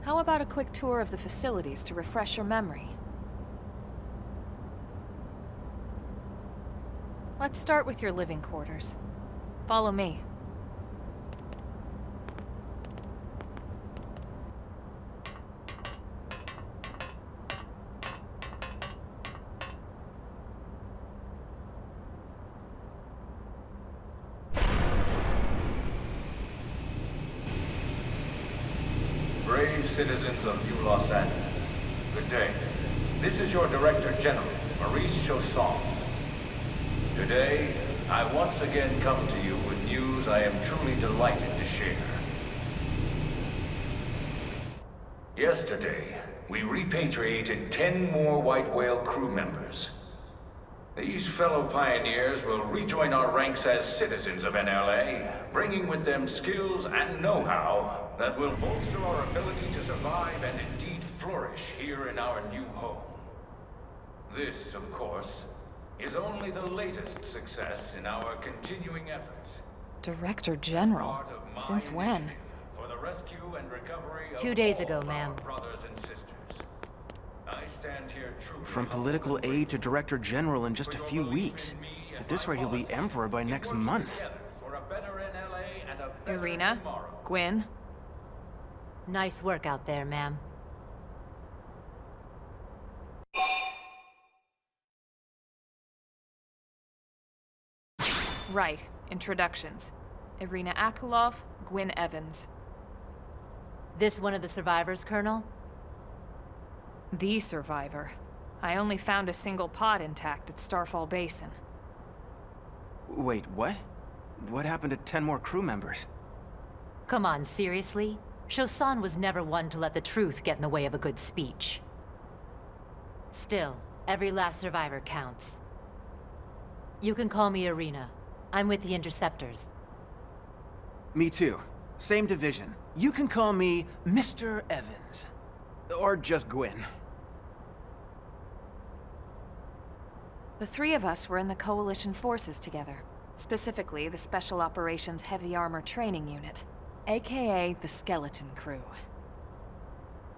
How about a quick tour of the facilities to refresh your memory? Let's start with your living quarters. Follow me. Brave citizens of New Los Angeles, good day. This is your Director General, Maurice Chausson. Today, I once again come to you with news I am truly delighted to share. Yesterday, we repatriated 10 more White Whale crew members. These fellow pioneers will rejoin our ranks as citizens of NLA, bringing with them skills and know-how that will bolster our ability to survive and indeed flourish here in our new home. This, of course, is only the latest success in our continuing efforts. Director General? Since when? For the rescue and recovery of 2 days all ago, our ma'am. brothers and sisters. I stand here truly From political aide to Director General in just a few weeks. At this rate, he'll be Emperor by next month. for a better NLA and a better Irina? tomorrow. Gwyn? Nice work out there, ma'am. Right. Introductions. Irina Akulov, Gwyn Evans. This one of the survivors, Colonel? The survivor. I only found a single pod intact at Starfall Basin. Wait, what? What happened to 10 more crew members? Come on, seriously? Chausson was never one to let the truth get in the way of a good speech. Still, every last survivor counts. You can call me Irina. I'm with the Interceptors. Me too. Same division. You can call me Mr. Evans. Or just Gwyn. The three of us were in the Coalition forces together. Specifically, the Special Operations Heavy Armor Training Unit, aka the Skeleton Crew.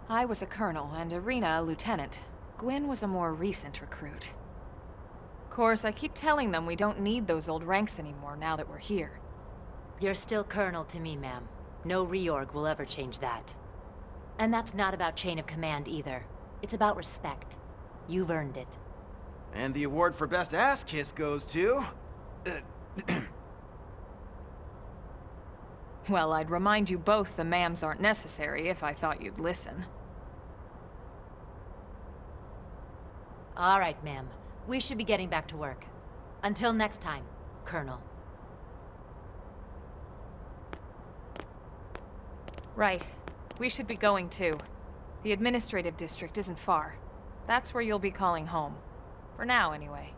I was a colonel and Irina a lieutenant. Gwyn was a more recent recruit. Of course, I keep telling them we don't need those old ranks anymore now that we're here. You're still Colonel to me, ma'am. No reorg will ever change that. And that's not about chain of command either. It's about respect. You've earned it. And the award for Best Ass Kiss goes to... Well, I'd remind you both the ma'ams aren't necessary if I thought you'd listen. All right, ma'am. We should be getting back to work. Until next time, Colonel. Right. We should be going too. The administrative district isn't far. That's where you'll be calling home. For now, anyway.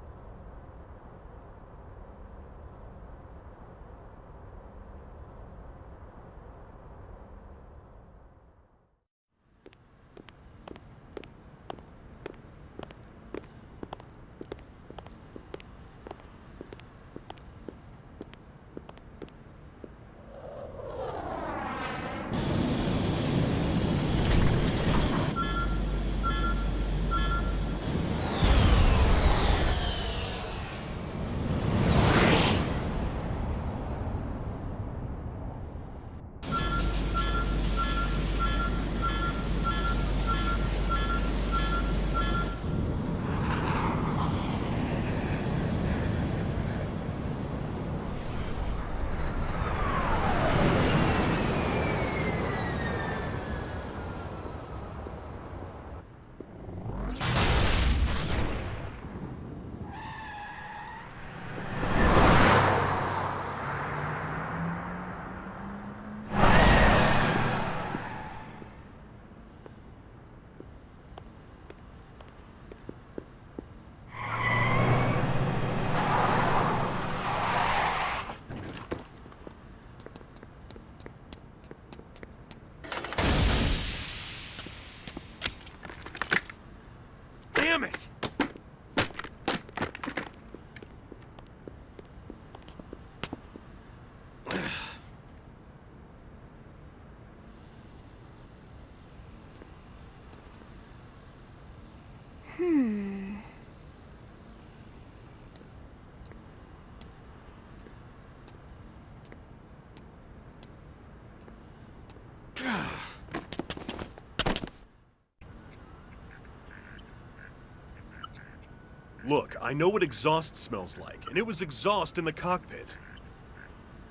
Look, I know what exhaust smells like, and it was exhaust in the cockpit.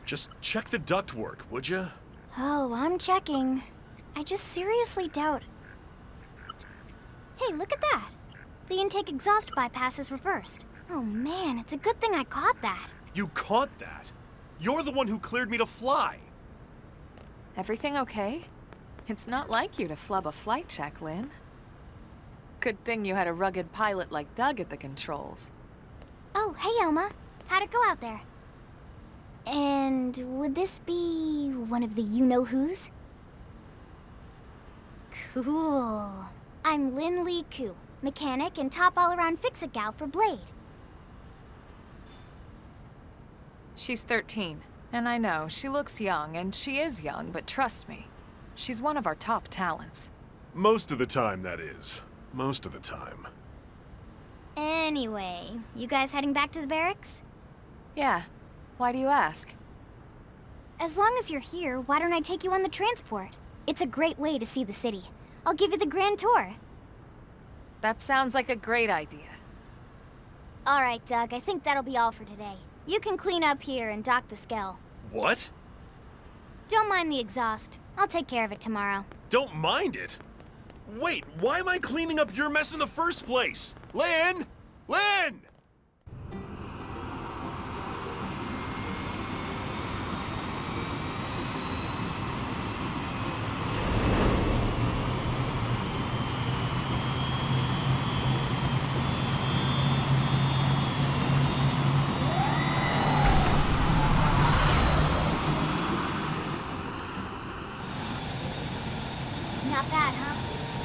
Just check the ductwork, would ya? Oh, I'm checking. I just seriously doubt... Hey, look at that! The intake exhaust bypass is reversed. Oh man, it's a good thing I caught that. You caught that? You're the one who cleared me to fly. Everything okay? It's not like you to flub a flight check, Lynn. Good thing you had a rugged pilot like Doug at the controls. Oh, hey Elma. How'd it go out there? And would this be one of the you-know-whos? Cool. I'm Lynn Lee Koo, mechanic and top all-around fix-it gal for Blade. She's 13, and I know, she looks young, and she is young, but trust me, she's one of our top talents. Most of the time, that is. Most of the time. Anyway, you guys heading back to the barracks? Yeah. Why do you ask? As long as you're here, why don't I take you on the transport? It's a great way to see the city. I'll give you the grand tour. That sounds like a great idea. All right, Doug, I think that'll be all for today. You can clean up here and dock the Skell. What? Don't mind the exhaust. I'll take care of it tomorrow. Don't mind it? Wait, why am I cleaning up your mess in the first place? Lynn! Lynn! Not bad, huh?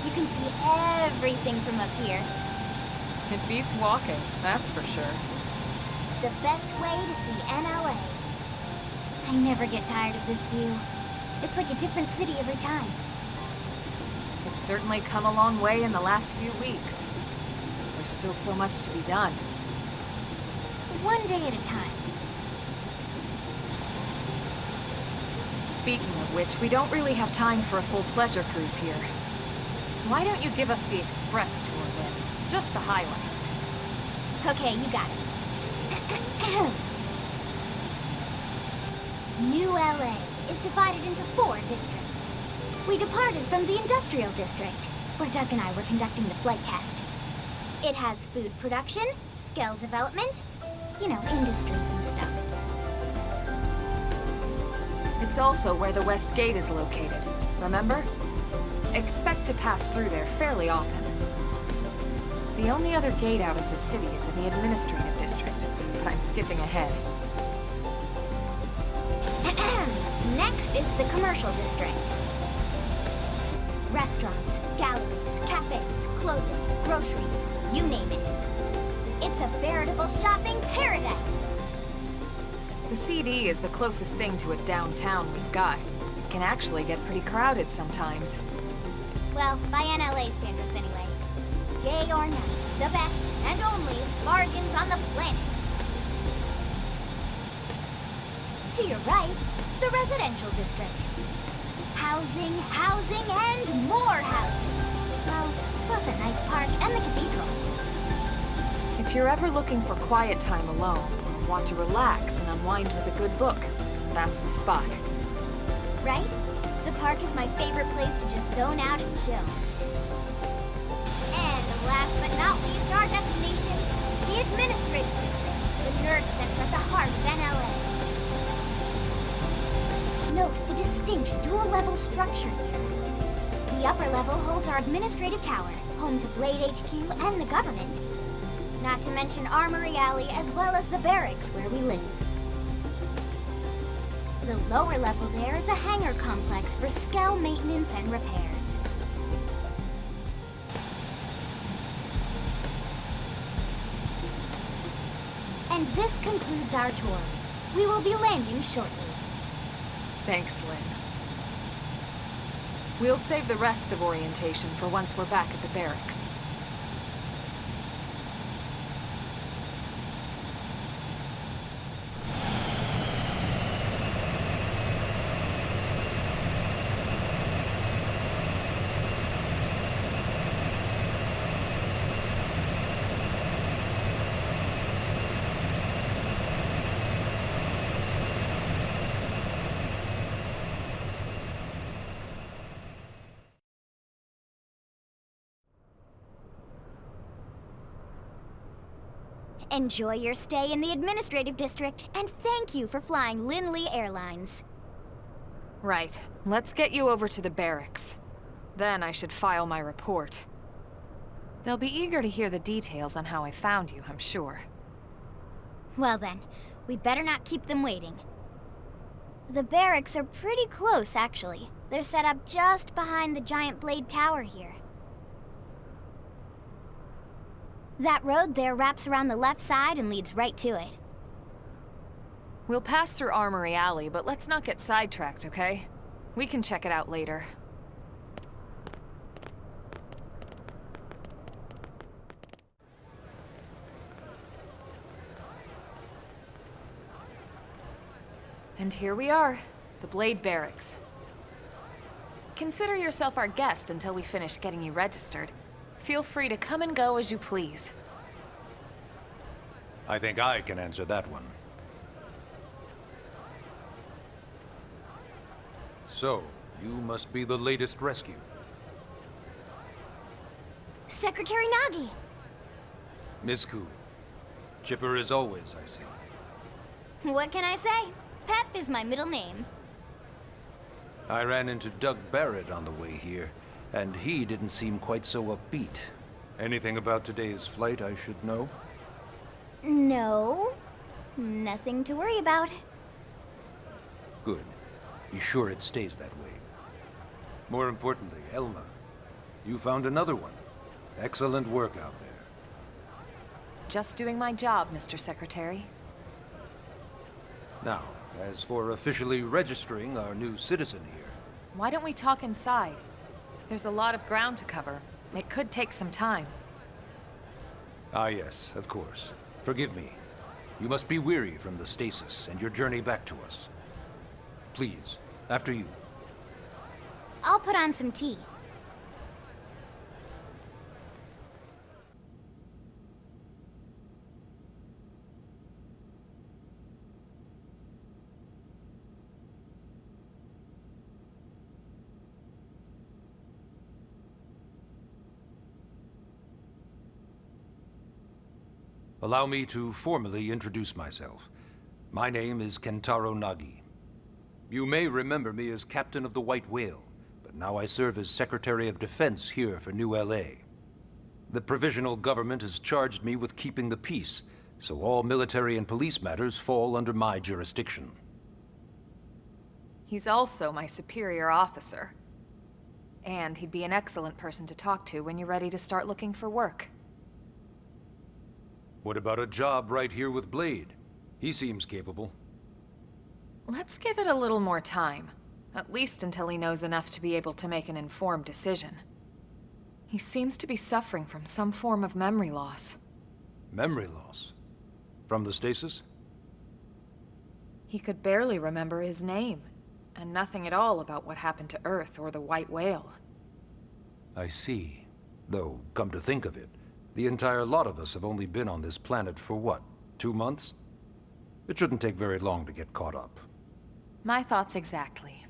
You can see everything from up here. It beats walking, that's for sure. The best way to see NLA. I never get tired of this view. It's like a different city every time. It's certainly come a long way in the last few weeks. There's still so much to be done. One day at a time. Speaking of which, we don't really have time for a full pleasure cruise here. Why don't you give us the express tour then? Just the highlights. Okay, you got it. New LA is divided into 4 districts. We departed from the industrial district, where Doug and I were conducting the flight test. It has food production, skill development, you know, industries and stuff. It's also where the West Gate is located, remember? Expect to pass through there fairly often. The only other gate out of the city is in the administrative district, but I'm skipping ahead. Next is the commercial district. Restaurants, galleries, cafes, clothing, groceries, you name it. It's a veritable shopping paradise. The CD is the closest thing to a downtown we've got. It can actually get pretty crowded sometimes. Well, by NLA standards anyway. Day or night, the best and only bargains on the planet. To your right, the residential district. Housing, housing, and more housing. Well, plus a nice park and the cathedral. If you're ever looking for quiet time alone, or want to relax and unwind with a good book, that's the spot. Right? The park is my favorite place to just zone out and chill. And last but not least, our destination, the administrative district, the nerve center at the heart of NLA. Note the distinct dual-level structure here. The upper level holds our administrative tower, home to Blade HQ and the government. Not to mention Armory Alley, as well as the barracks where we live. The lower level there is a hangar complex for Skell maintenance and repairs. And this concludes our tour. We will be landing shortly. Thanks, Lynn. We'll save the rest of orientation for once we're back at the barracks. Enjoy your stay in the administrative district, and thank you for flying Linley Airlines. Right. Let's get you over to the barracks. Then I should file my report. They'll be eager to hear the details on how I found you, I'm sure. Well then, we'd better not keep them waiting. The barracks are pretty close, actually. They're set up just behind the giant blade tower here. That road there wraps around the left side and leads right to it. We'll pass through Armory Alley, but let's not get sidetracked, okay? We can check it out later. And here we are, the Blade Barracks. Consider yourself our guest until we finish getting you registered. Feel free to come and go as you please. I think I can answer that one. So, you must be the latest rescue. Secretary Nagi! Ms. Ku. Chipper as always, I see. What can I say? Pep is my middle name. I ran into Doug Barrett on the way here, and he didn't seem quite so upbeat. Anything about today's flight I should know? No. Nothing to worry about. Good. Be sure it stays that way. More importantly, Elma, you found another one. Excellent work out there. Just doing my job, Mr. Secretary. Now, as for officially registering our new citizen here, Why don't we talk inside? There's a lot of ground to cover. It could take some time. Ah yes, of course. Forgive me. You must be weary from the stasis and your journey back to us. Please, after you. I'll put on some tea. Allow me to formally introduce myself. My name is Kentaro Nagi. You may remember me as Captain of the White Whale, but now I serve as Secretary of Defense here for New LA. The provisional government has charged me with keeping the peace, so all military and police matters fall under my jurisdiction. He's also my superior officer. And he'd be an excellent person to talk to when you're ready to start looking for work. What about a job right here with Blade? He seems capable. Let's give it a little more time. At least until he knows enough to be able to make an informed decision. He seems to be suffering from some form of memory loss. Memory loss? From the stasis? He could barely remember his name, and nothing at all about what happened to Earth or the White Whale. I see. Though, come to think of it, the entire lot of us have only been on this planet for what, 2 months? It shouldn't take very long to get caught up. My thoughts exactly.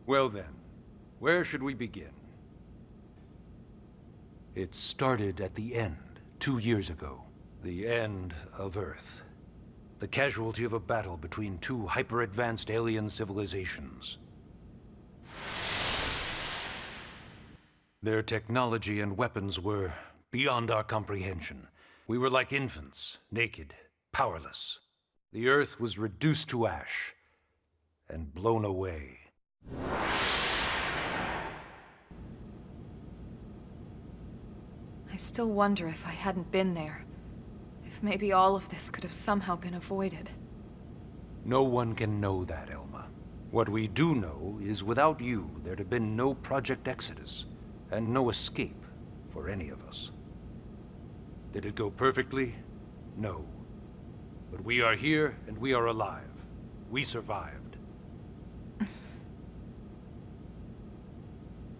Well then, where should we begin? It started at the end, 2 years ago. The end of Earth. The casualty of a battle between two hyper-advanced alien civilizations. Their technology and weapons were beyond our comprehension. We were like infants, naked, powerless. The Earth was reduced to ash and blown away. I still wonder if I hadn't been there. If maybe all of this could have somehow been avoided. No one can know that, Elma. What we do know is without you, there'd have been no Project Exodus, and no escape for any of us. Did it go perfectly? No. But we are here, and we are alive. We survived.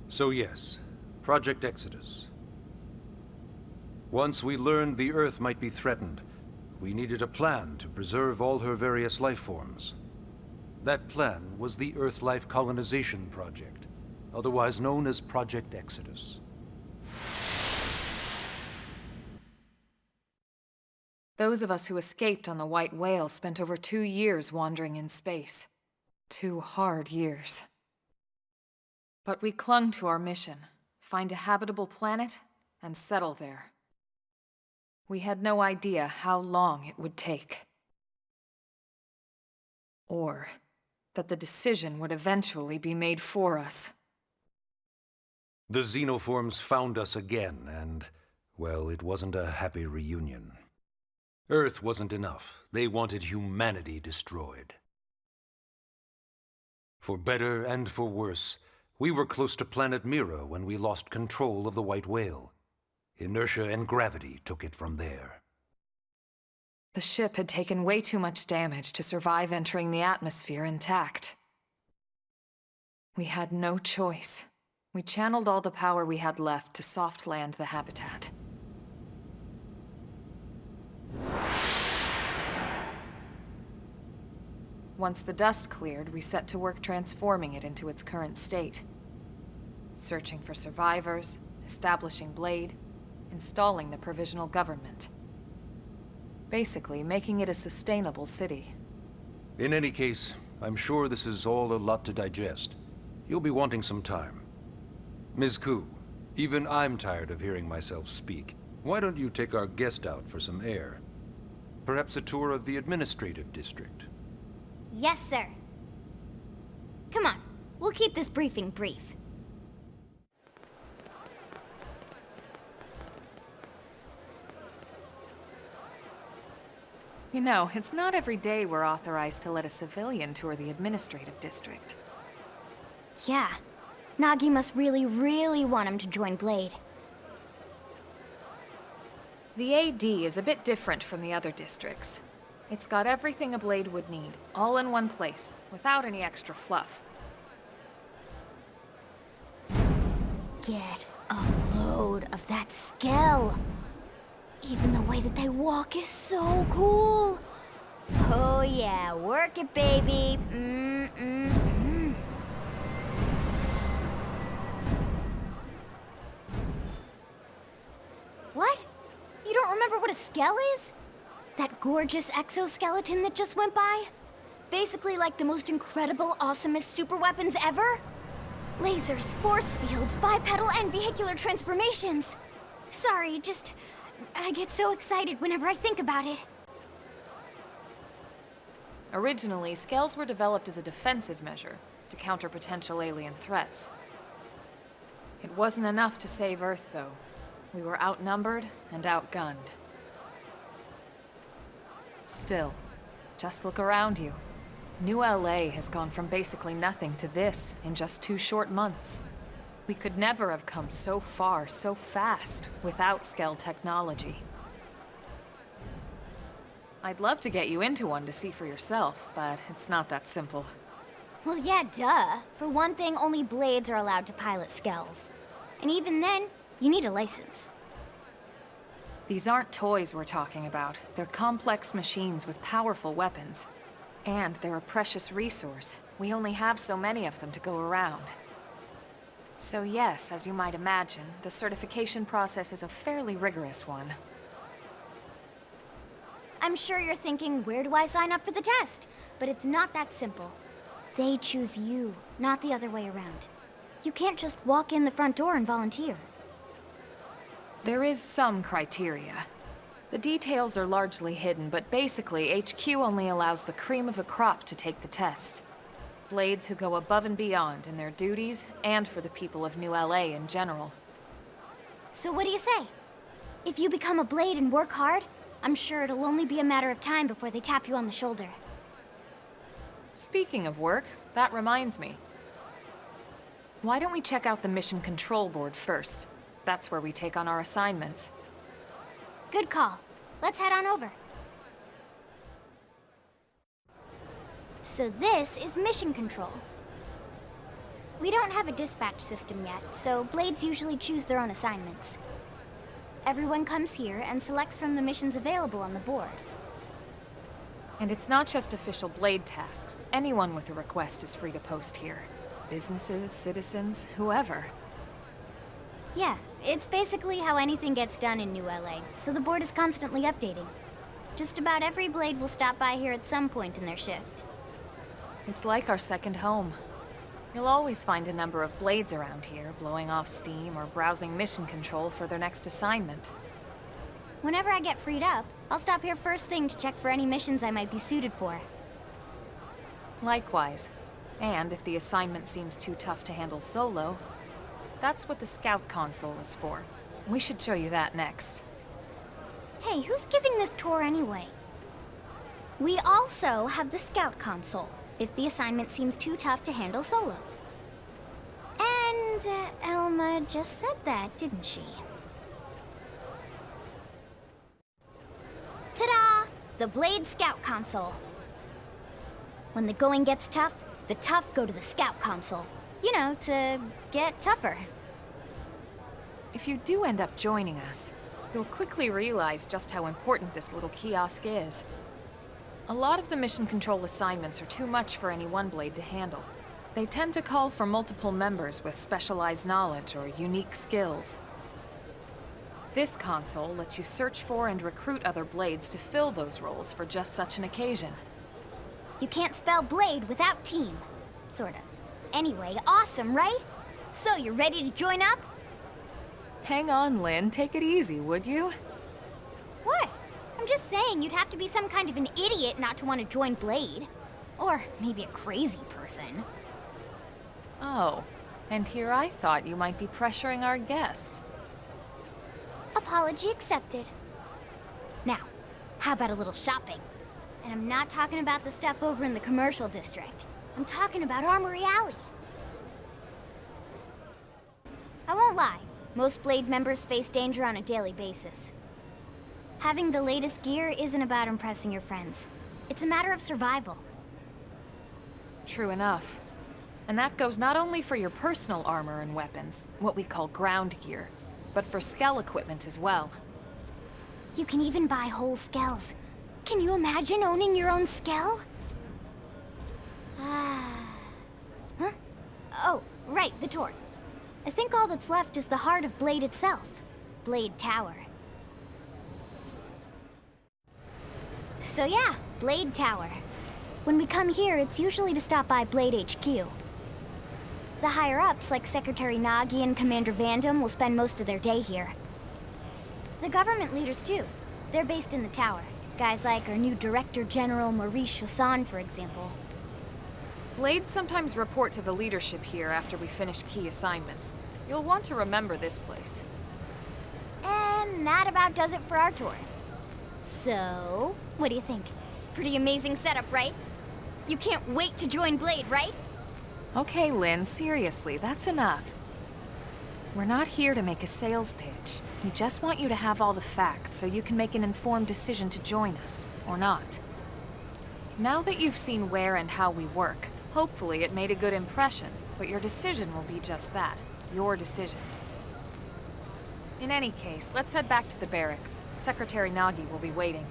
So yes, Project Exodus. Once we learned the Earth might be threatened, we needed a plan to preserve all her various life forms. That plan was the Earth Life Colonization Project, otherwise known as Project Exodus. Those of us who escaped on the White Whale spent over 2 years wandering in space. 2 hard years. But we clung to our mission, find a habitable planet, and settle there. We had no idea how long it would take. Or that the decision would eventually be made for us. The xenoforms found us again, and, well, it wasn't a happy reunion. Earth wasn't enough. They wanted humanity destroyed. For better and for worse, we were close to planet Mira when we lost control of the White Whale. Inertia and gravity took it from there. The ship had taken way too much damage to survive entering the atmosphere intact. We had no choice. We channeled all the power we had left to soft land the habitat. Once the dust cleared, we set to work transforming it into its current state. Searching for survivors, establishing Blade, installing the provisional government. Basically, making it a sustainable city. In any case, I'm sure this is all a lot to digest. You'll be wanting some time. Ms. Ku, even I'm tired of hearing myself speak. Why don't you take our guest out for some air? Perhaps a tour of the administrative district. Yes, sir. Come on, we'll keep this briefing brief. You know, it's not every day we're authorized to let a civilian tour the administrative district. Yeah. Nagi must really, really want him to join Blade. The AD is a bit different from the other districts. It's got everything a Blade would need, all in one place, without any extra fluff. Get a load of that Skell. Even the way that they walk is so cool. Oh yeah, work it, baby. What? You don't remember what a Skell is? That gorgeous exoskeleton that just went by? Basically like the most incredible, awesomest super weapons ever? Lasers, force fields, bipedal and vehicular transformations. Sorry, I get so excited whenever I think about it. Originally, Skells were developed as a defensive measure to counter potential alien threats. It wasn't enough to save Earth, though. We were outnumbered and outgunned. Still, just look around you. New LA has gone from basically nothing to this in just 2 short months. We could never have come so far, so fast, without Skell technology. I'd love to get you into one to see for yourself, but it's not that simple. Well, yeah, duh. For one thing, only Blades are allowed to pilot Skells. And even then, you need a license. These aren't toys we're talking about. They're complex machines with powerful weapons. And they're a precious resource. We only have so many of them to go around. So yes, as you might imagine, the certification process is a fairly rigorous one. I'm sure you're thinking, where do I sign up for the test? But it's not that simple. They choose you, not the other way around. You can't just walk in the front door and volunteer. There is some criteria. The details are largely hidden, but basically, HQ only allows the cream of the crop to take the test. Blades who go above and beyond in their duties, and for the people of New LA in general. So what do you say? If you become a Blade and work hard, I'm sure it'll only be a matter of time before they tap you on the shoulder. Speaking of work, that reminds me. Why don't we check out the Mission Control Board first? That's where we take on our assignments. Good call. Let's head on over. So this is Mission Control. We don't have a dispatch system yet, so Blades usually choose their own assignments. Everyone comes here and selects from the missions available on the board. And it's not just official Blade tasks. Anyone with a request is free to post here. Businesses, citizens, whoever. Yeah, it's basically how anything gets done in New LA, so the board is constantly updating. Just about every Blade will stop by here at some point in their shift. It's like our second home. You'll always find a number of Blades around here, blowing off steam or browsing mission control for their next assignment. Whenever I get freed up, I'll stop here first thing to check for any missions I might be suited for. Likewise. And if the assignment seems too tough to handle solo, that's what the Scout Console is for. We should show you that next. Hey, who's giving this tour anyway? We also have the Scout Console, if the assignment seems too tough to handle solo. And Elma just said that, didn't she? Ta-da! The Blade Scout Console. When the going gets tough, the tough go to the Scout Console. You know, to get tougher. If you do end up joining us, you'll quickly realize just how important this little kiosk is. A lot of the mission control assignments are too much for any one Blade to handle. They tend to call for multiple members with specialized knowledge or unique skills. This console lets you search for and recruit other Blades to fill those roles for just such an occasion. You can't spell Blade without team. Sorta. Anyway, awesome, right? So, you ready to join up? Hang on, Lynn. Take it easy, would you? What? I'm just saying you'd have to be some kind of an idiot not to want to join Blade. Or maybe a crazy person. Oh, and here I thought you might be pressuring our guest. Apology accepted. Now, how about a little shopping? And I'm not talking about the stuff over in the commercial district. I'm talking about Armory Alley. I won't lie, most Blade members face danger on a daily basis. Having the latest gear isn't about impressing your friends. It's a matter of survival. True enough. And that goes not only for your personal armor and weapons, what we call ground gear, but for skell equipment as well. You can even buy whole skells. Can you imagine owning your own skell? Huh? Oh, right, the tour. I think all that's left is the heart of Blade itself. Blade Tower. So yeah, Blade Tower. When we come here, it's usually to stop by Blade HQ. The higher-ups, like Secretary Nagi and Commander Vandam, will spend most of their day here. The government leaders, too. They're based in the tower. Guys like our new Director General Maurice Chassan, for example. Blades sometimes report to the leadership here after we finish key assignments. You'll want to remember this place. And that about does it for our tour. So, what do you think? Pretty amazing setup, right? You can't wait to join Blade, right? Okay, Lynn, seriously, that's enough. We're not here to make a sales pitch. We just want you to have all the facts so you can make an informed decision to join us, or not. Now that you've seen where and how we work, hopefully it made a good impression, but your decision will be just that, your decision. In any case, let's head back to the barracks. Secretary Nagi will be waiting.